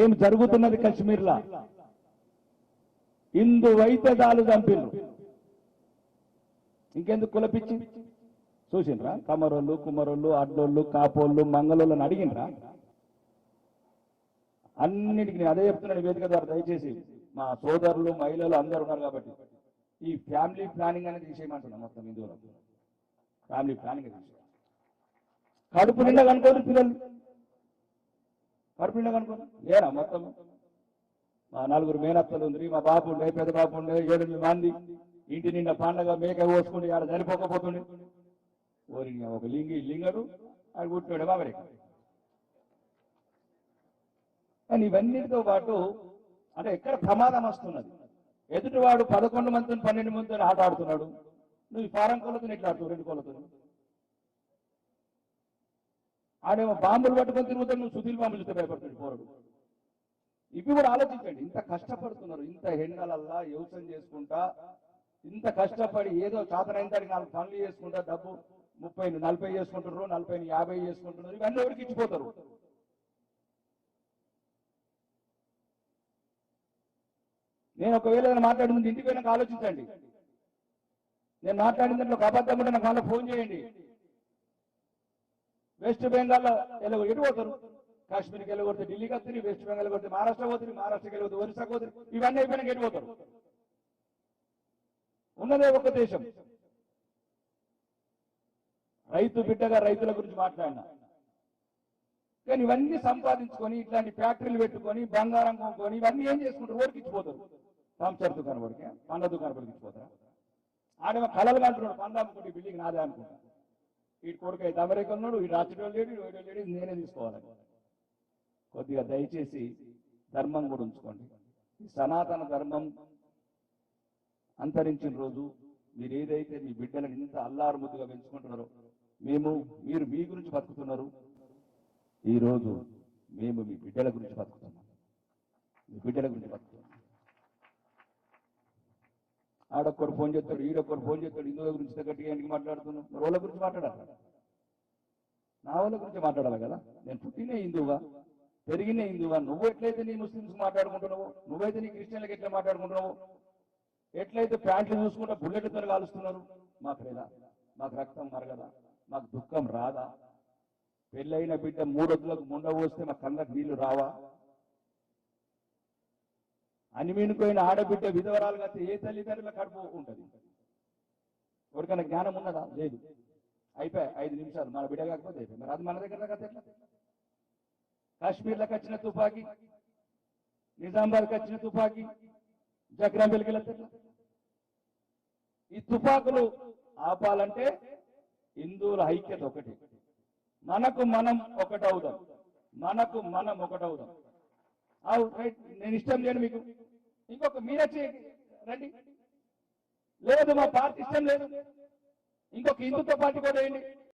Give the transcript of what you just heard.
ఏం జరుగుతున్నది కశ్మీర్లా? హిందూ వైద్యదాలు చంపిల్లు. ఇంకెందుకు కులపిచ్చి చూసిండ్రా? కమరోళ్ళు, కుమరోళ్ళు, అడ్డోళ్ళు, కాపోళ్ళు, మంగళోళ్ళని అడిగినరా? అన్నిటికీ నేను అదే చెప్తున్నాను వేదిక ద్వారా. దయచేసి మా సోదరులు, మహిళలు అందరూ ఉన్నారు కాబట్టి ఈ ఫ్యామిలీ ప్లానింగ్ అనేది తీసేయమంటున్నా. మొత్తం హిందువులు ఫ్యామిలీ ప్లానింగ్ తీసే. కడుపు నిండా కనుకోరు పిల్లలు, కడుపు నిండా కనుకోరు లేరా? మొత్తం మా 4 మేనత్తలు ఉంది, మా బాబు ఉండే, పెద్ద బాబు ఉండే, 7 మంది. ఇంటి నిండా పండగ మేక కోసుకుంటే ఆడ చనిపోకపోతుండే. ఓరి ఒక లింగడు ఆడ పుట్టినాడు బాబరే. కానీ ఇవన్నిటితో పాటు అంటే ఎక్కడ ప్రమాదం వస్తున్నది? ఎదుటివాడు 11 మందితో 12 మందితో ఆట ఆడుతున్నాడు, నువ్వు ఫారం కోళ్ళతో ఇట్లా ఆడుతావు, 2 కోళ్ళతో. ఆడేమో బాంబులు పట్టుకొని తిరుగుతాడు, నువ్వు సుధీల్ బాంబులు చూస్తే భయపడుతుంది పోరడు. ఇవి కూడా ఆలోచించండి. ఇంత కష్టపడుతున్నారు, ఇంత ఎండలల్లా వ్యవసాయం చేసుకుంటా, ఇంత కష్టపడి ఏదో చాతనైందానికి 4 పనులు చేసుకుంటా, డబ్బు 30-40 చేసుకుంటున్నారు, 40-50 చేసుకుంటున్నారు. ఇవన్నీ ఎవరికి ఇచ్చిపోతారు? నేను ఒకవేళ ఏదైనా మాట్లాడింది ఇంటికి పోయినాక ఆలోచించండి. నేను మాట్లాడిన దాంట్లో ఒక అబద్ధం కూడా నాకు మళ్ళీ ఫోన్ చేయండి. వెస్ట్ బెంగాల్లో ఎటు పోతారు? కాశ్మీర్కి వెళ్ళగొడితే ఢిల్లీకి వస్తుంది, వెస్ట్ బెంగాల్ కొడితే మహారాష్ట్ర పోతుంది, మహారాష్ట్రకి వెళ్ళిపోతే ఒరిస్సాకి పోతుంది. ఇవన్నీ అయిపోయినాక ఎటు పోతారు? ఉన్నదే ఒక దేశం. రైతు బిడ్డగా రైతుల గురించి మాట్లాడినా, కానీ ఇవన్నీ సంపాదించుకొని ఇట్లాంటి ఫ్యాక్టరీలు పెట్టుకొని బంగారం కొనుక్కొని ఇవన్నీ ఏం చేసుకుంటారు? ఓడికి ఇచ్చిపోతారు. పంచర్ దుకాణం పడికి, పండ్ల దుకాణం పడికి ఇచ్చిపోతారా? ఆడేమో కళలుగా అంటున్నాడు, పండ్ల అమ్ముకుంటే బిల్డింగ్ నాదే అనుకుంటా. వీటి కొడుకు అయితే అమెరికా ఉన్నాడు, వీడు రాష్ట్రంలో లేడు, వీడియో లేడు, నేనే తీసుకోవాలని. కొద్దిగా దయచేసి ధర్మం కూడా ఉంచుకోండి. ఈ సనాతన ధర్మం అంతరించిన రోజు మీరు ఏదైతే మీ బిడ్డలను ఇంత అల్లారు ముద్దుగా పెంచుకుంటున్నారో, మీరు మీ గురించి బతుకుతున్నారు. ఈరోజు మేము మీ బిడ్డల గురించి బతుకుతున్నాం, మీ బిడ్డల గురించి బతుకుతున్నాం. ఆడొక్కరు ఫోన్ చేస్తాడు, ఈడొక్కరు ఫోన్ చేస్తాడు, హిందువుల గురించి గట్టిగా ఎందుకు మాట్లాడుతున్నాం? మరి వాళ్ళ గురించి మాట్లాడాలి, నా వాళ్ళ గురించి మాట్లాడాలి కదా. నేను పుట్టినే హిందువుగా, పెరిగినే హిందువుగా. నువ్వు ఎట్లయితే నీ ముస్లిమ్స్ మాట్లాడుకుంటున్నావు, నువ్వైతే నీ క్రిస్టియన్లకు ఎట్లా మాట్లాడుకుంటున్నావు, ఎట్లయితే ప్యాంట్లు చూసుకుంటా బుల్లెట్తో కాలుస్తున్నారు, మాకు లేదా? మాకు రక్తం మరగదా? మాకు దుఃఖం రాదా? పెళ్ళైన బిడ్డ 3 రోజులకు ముండ పోస్తే మా కళ్ళకు నీళ్లు రావా? అనిమినిపోయిన ఆడబిడ్డ విధవరాలుగా ఏ తల్లిదండ్రుల కడుపు ఉంటుంది? ఎవరికైనా జ్ఞానం ఉన్నదా? లేదు. అయిపోయి 5 నిమిషాలు మన బిడ్డ కాకపోతే అయిపోయి. మరి అది మన దగ్గర కదా. ఎట్లా? కాశ్మీర్లకు వచ్చిన తుపాకీ, నిజామాబాద్కి వచ్చిన తుపాకీ జగ్రాంబెల్కి వెళ్తే ఈ తుపాకులు ఆపాలంటే హిందువుల ఐక్యత ఒకటి. మనకు మనం ఒకటవుదాం, మనకు మనం ఒకటవుదాం. రైట్, నేను ఇష్టం లేను మీకు, ఇంకొక మీరే రండి. లేదు మా పార్టీ ఇష్టం లేదు, ఇంకొక హిందుత్వ పార్టీ కూడా వేయండి.